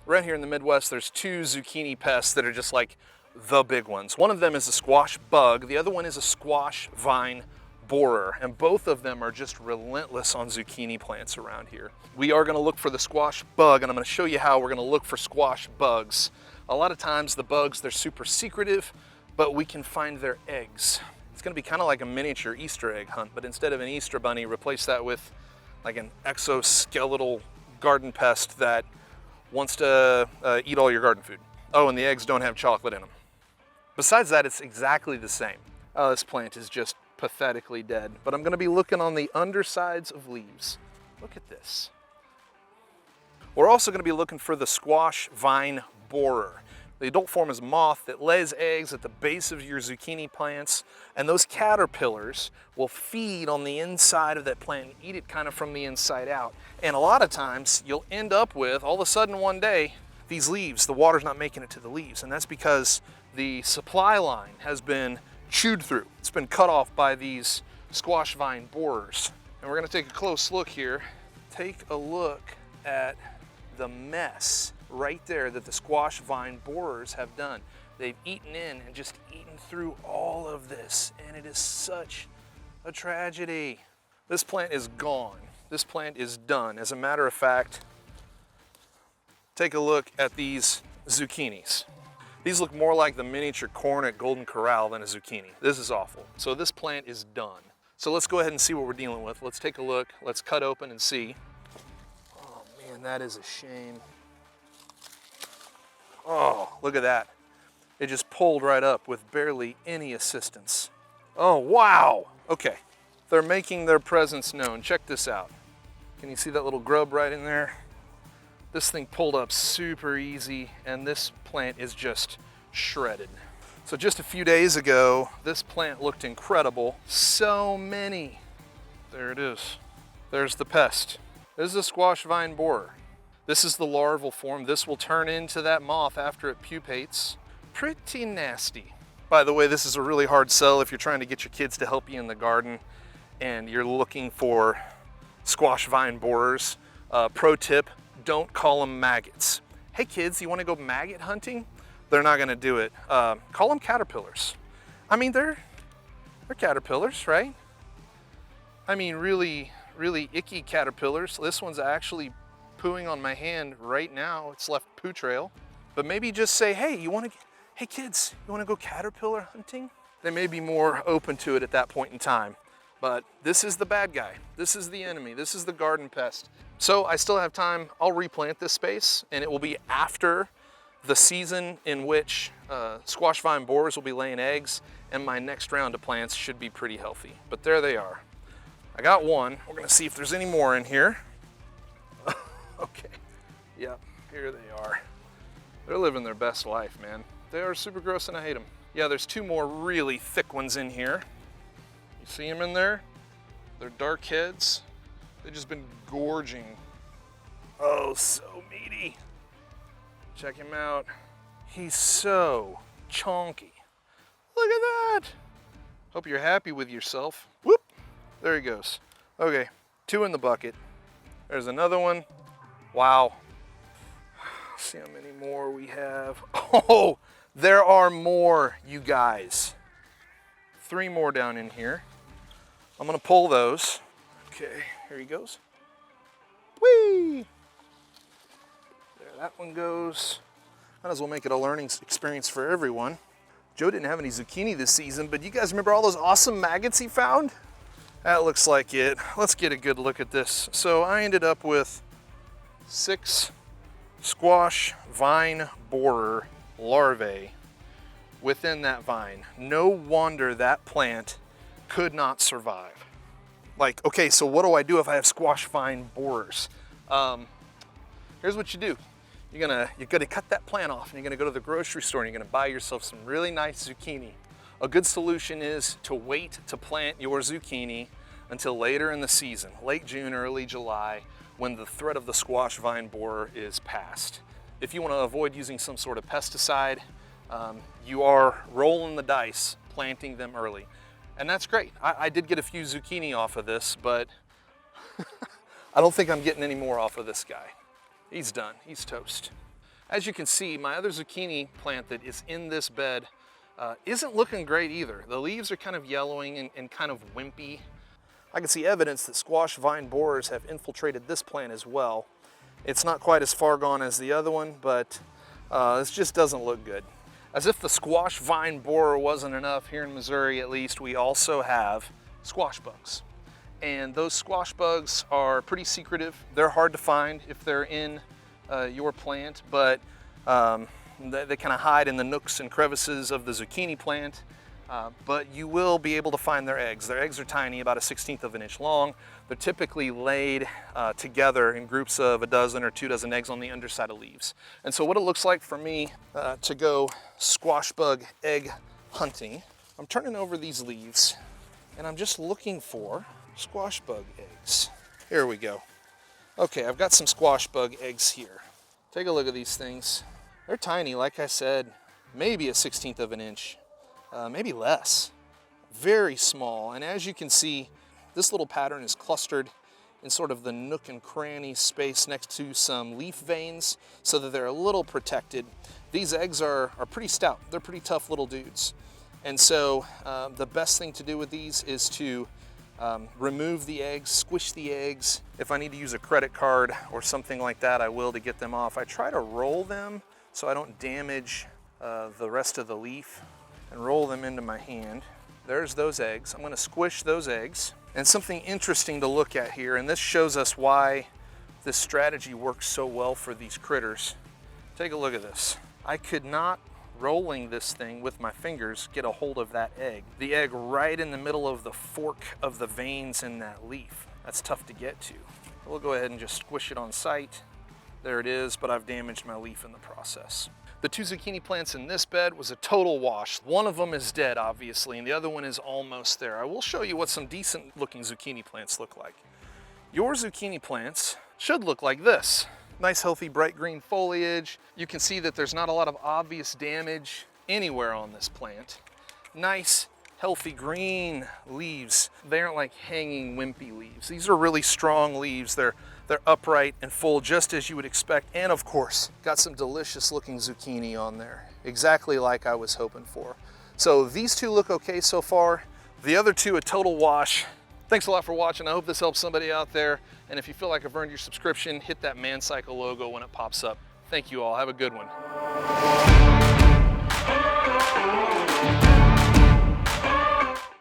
Around here in the Midwest, there's two zucchini pests that are just like the big ones. One of them is a squash bug, the other one is a squash vine borer, and both of them are just relentless on zucchini plants around here. We are gonna look for the squash bug, and I'm gonna show you how we're gonna look for squash bugs. A lot of times the bugs, they're super secretive, but we can find their eggs. It's gonna be kind of like a miniature Easter egg hunt, but instead of an Easter bunny, replace that with like an exoskeletal garden pest that wants to eat all your garden food. Oh, and the eggs don't have chocolate in them. Besides that, it's exactly the same. Oh, this plant is just pathetically dead, but I'm gonna be looking on the undersides of leaves. Look at this. We're also gonna be looking for the squash vine borer. The adult form is a moth that lays eggs at the base of your zucchini plants, and those caterpillars will feed on the inside of that plant and eat it kind of from the inside out. And a lot of times you'll end up with, all of a sudden one day, these leaves, the water's not making it to the leaves, and that's because the supply line has been chewed through. It's been cut off by these squash vine borers. And we're gonna take a close look here. Take a look at the mess right there that the squash vine borers have done. They've eaten in and just eaten through all of this, and it is such a tragedy. This plant is gone. This plant is done. As a matter of fact, take a look at these zucchinis. These look more like the miniature corn at Golden Corral than a zucchini. This is awful. So this plant is done. So let's go ahead and see what we're dealing with. Let's take a look. Let's cut open and see. Oh man, that is a shame. Oh, look at that. It just pulled right up with barely any assistance. Oh, wow. Okay, they're making their presence known. Check this out. Can you see that little grub right in there? This thing pulled up super easy, and this plant is just shredded. So just a few days ago, this plant looked incredible. So many. There it is. There's the pest. This is a squash vine borer. This is the larval form. This will turn into that moth after it pupates. Pretty nasty. By the way, this is a really hard sell if you're trying to get your kids to help you in the garden and you're looking for squash vine borers. Pro tip, don't call them maggots. Hey kids, you want to go maggot hunting? They're not going to do it. Call them caterpillars. I mean, they're caterpillars, right? I mean, really, really icky caterpillars. This one's actually pooing on my hand right now. It's left poo trail. But maybe just say, hey, hey kids, you want to go caterpillar hunting? They may be more open to it at that point in time. But this is the bad guy. This is the enemy. This is the garden pest. So I still have time. I'll replant this space, and it will be after the season in which squash vine borers will be laying eggs, and my next round of plants should be pretty healthy. But there they are. I got one. We're gonna see if there's any more in here. Okay, yep, here they are. They're living their best life, man. They are super gross and I hate them. Yeah, there's two more really thick ones in here. You see them in there? They're dark heads. They've just been gorging. Oh, so meaty. Check him out. He's so chonky. Look at that. Hope you're happy with yourself. Whoop, there he goes. Okay, two in the bucket. There's another one. Wow. Let's see how many more we have. Oh, there are more, you guys. 3 more down in here. I'm gonna pull those. Okay, here he goes. Whee! There that one goes. Might as well make it a learning experience for everyone. Joe didn't have any zucchini this season, but you guys remember all those awesome maggots he found? That looks like it. Let's get a good look at this. So I ended up with 6 squash vine borer larvae within that vine. No wonder that plant could not survive. Like, okay, so what do I do if I have squash vine borers? Here's what you do. You're gonna cut that plant off, and you're gonna go to the grocery store and you're gonna buy yourself some really nice zucchini. A good solution is to wait to plant your zucchini until later in the season, late June, early July, when the threat of the squash vine borer is past. If you want to avoid using some sort of pesticide, you are rolling the dice planting them early. And that's great. I did get a few zucchini off of this, but I don't think I'm getting any more off of this guy. He's done, he's toast. As you can see, my other zucchini plant that is in this bed isn't looking great either. The leaves are kind of yellowing and kind of wimpy. I can see evidence that squash vine borers have infiltrated this plant as well. It's not quite as far gone as the other one, but this just doesn't look good. As if the squash vine borer wasn't enough, here in Missouri at least, we also have squash bugs. And those squash bugs are pretty secretive. They're hard to find if they're in your plant, but they kind of hide in the nooks and crevices of the zucchini plant. But you will be able to find their eggs. Their eggs are tiny, about 1/16 of an inch long. They're typically laid together in groups of 1 dozen or 2 dozen eggs on the underside of leaves. And so what it looks like for me to go squash bug egg hunting, I'm turning over these leaves and I'm just looking for squash bug eggs. Here we go. Okay, I've got some squash bug eggs here. Take a look at these things. They're tiny, like I said, maybe 1/16 of an inch. Maybe less. Very small. And as you can see, this little pattern is clustered in sort of the nook and cranny space next to some leaf veins so that they're a little protected. These eggs are pretty stout. They're pretty tough little dudes. And so the best thing to do with these is to remove the eggs, squish the eggs. If I need to use a credit card or something like that, I will to get them off. I try to roll them so I don't damage the rest of the leaf, and roll them into my hand. There's those eggs. I'm gonna squish those eggs. And something interesting to look at here, and this shows us why this strategy works so well for these critters. Take a look at this. I could not, rolling this thing with my fingers, get a hold of that egg. The egg right in the middle of the fork of the veins in that leaf. That's tough to get to. We'll go ahead and just squish it on site. There it is, but I've damaged my leaf in the process. The 2 zucchini plants in this bed was a total wash. One of them is dead, obviously, and the other one is almost there. I will show you what some decent looking zucchini plants look like. Your zucchini plants should look like this. Nice, healthy, bright green foliage. You can see that there's not a lot of obvious damage anywhere on this plant. Nice, healthy green leaves. They aren't like hanging wimpy leaves. These are really strong leaves. They're upright and full, just as you would expect. And of course, got some delicious looking zucchini on there. Exactly like I was hoping for. So these 2 look okay so far. The other 2, a total wash. Thanks a lot for watching. I hope this helps somebody out there. And if you feel like I've earned your subscription, hit that Mancycle logo when it pops up. Thank you all. Have a good one.